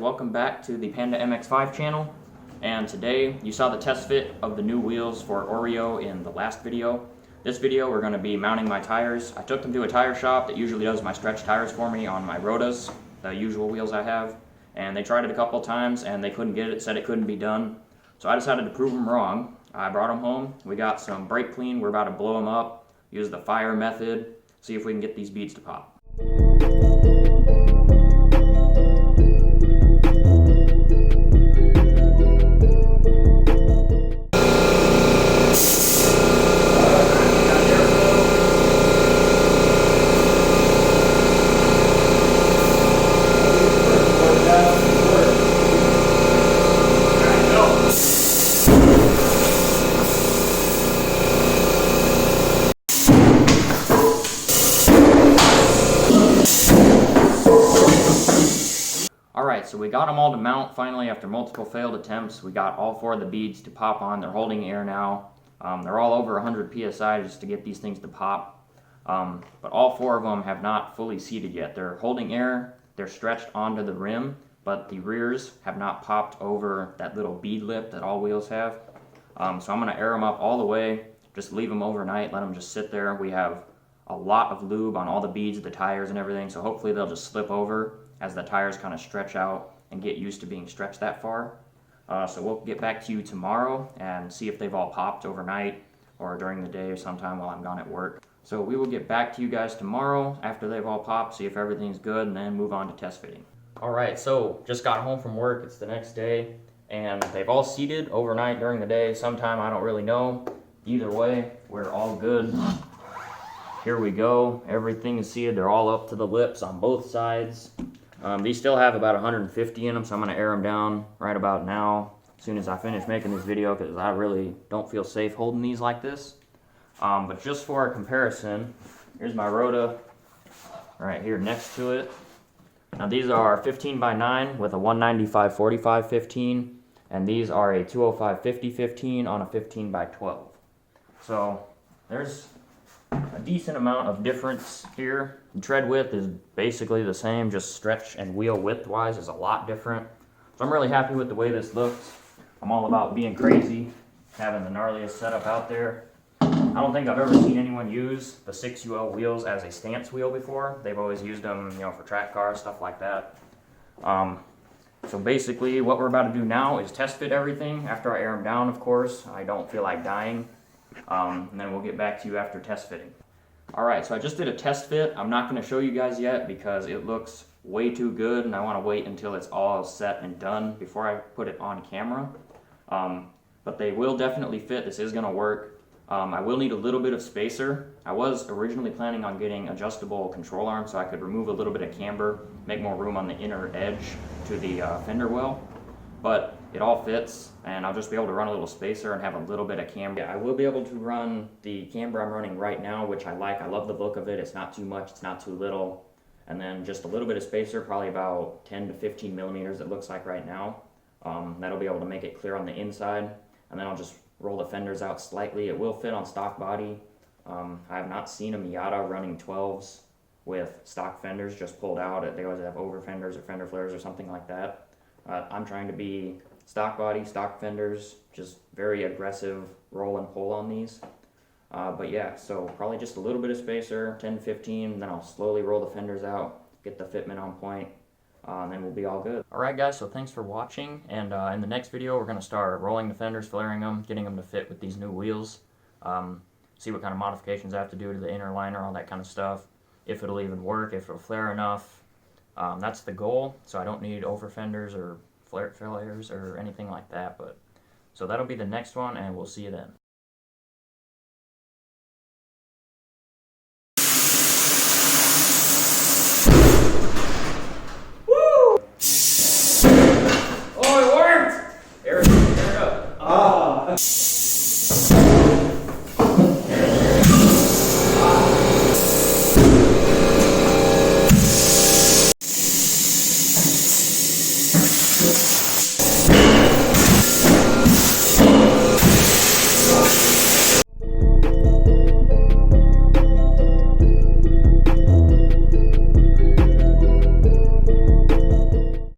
welcome back to the Panda MX5 channel. And today you saw the test fit of the new wheels for Oreo in the last video. This video we're going to be mounting my tires. I took them to a tire shop that usually does my stretch tires for me on my Rotas, the usual wheels I have. And they tried it a couple of times and they couldn't get it, said it couldn't be done. So I decided to prove them wrong. I brought them home. We got some brake clean. We're about to blow them up, use the fire method, see if we can get these beads to pop. Alright, so we got them all to mount finally after multiple failed attempts. We got all four of the beads to pop on. They're holding air now. They're all over 100 psi just to get these things to pop. But all four of them have not fully seated yet. They're holding air, they're stretched onto the rim, but the rears have not popped over that little bead lip that all wheels have. So I'm going to air them up all the way, just leave them overnight, let them just sit there. We have a lot of lube on all the beads, the tires and everything, so hopefully they'll just slip over as the tires kind of stretch out and get used to being stretched that far. So we'll get back to you tomorrow and see if they've all popped overnight or during the day or sometime while I'm gone at work. So we will get back to you guys tomorrow after they've all popped, see if everything's good, and then move on to test fitting. Alright, so just got home from work, it's the next day, and they've all seated overnight during the day. Sometime, I don't really know. Either way, we're all good. Here we go, everything is seated, they're all up to the lips on both sides. These still have about 150 in them, so I'm going to air them down right about now as soon as I finish making this video, because I really don't feel safe holding these like this. But just for a comparison, here's my Rota right here next to it. Now these are 15 by 9 with a 195/45 15, and these are a 205/50 15 on a 15 by 12. So there's a decent amount of difference here. The tread width is basically the same, just stretch and wheel width wise is a lot different. So I'm really happy with the way this looks. I'm all about being crazy, having the gnarliest setup out there. I don't think I've ever seen anyone use the 6UL wheels as a stance wheel before. They've always used them, for track cars, stuff like that. So basically what we're about to do now is test fit everything after I air them down, of course. I don't feel like dying. And then we'll get back to you after test fitting. Alright, so I just did a test fit. I'm not going to show you guys yet because it looks way too good and I want to wait until it's all set and done before I put it on camera. But they will definitely fit. This is going to work. I will need a little bit of spacer. I was originally planning on getting adjustable control arms so I could remove a little bit of camber, make more room on the inner edge to the fender well. But it all fits, and I'll just be able to run a little spacer and have a little bit of camber. Yeah, I will be able to run the camber I'm running right now, which I like. I love the look of it. It's not too much, it's not too little. And then just a little bit of spacer, probably about 10 to 15 millimeters it looks like right now. That'll be able to make it clear on the inside. And then I'll just roll the fenders out slightly. It will fit on stock body. I have not seen a Miata running 12s with stock fenders just pulled out. They always have over fenders or fender flares or something like that. I'm trying to be stock body, stock fenders, just very aggressive roll and pull on these. But yeah, so probably just a little bit of spacer, 10 to 15, then I'll slowly roll the fenders out, get the fitment on point, and then we'll be all good. Alright guys, so thanks for watching, and in the next video we're going to start rolling the fenders, flaring them, getting them to fit with these new wheels, see what kind of modifications I have to do to the inner liner, all that kind of stuff, if it'll even work, if it'll flare enough. That's the goal, so I don't need over fenders or flares or anything like that. But so that'll be the next one, and we'll see you then. Woo! Oh, it worked! Air it up. Ah.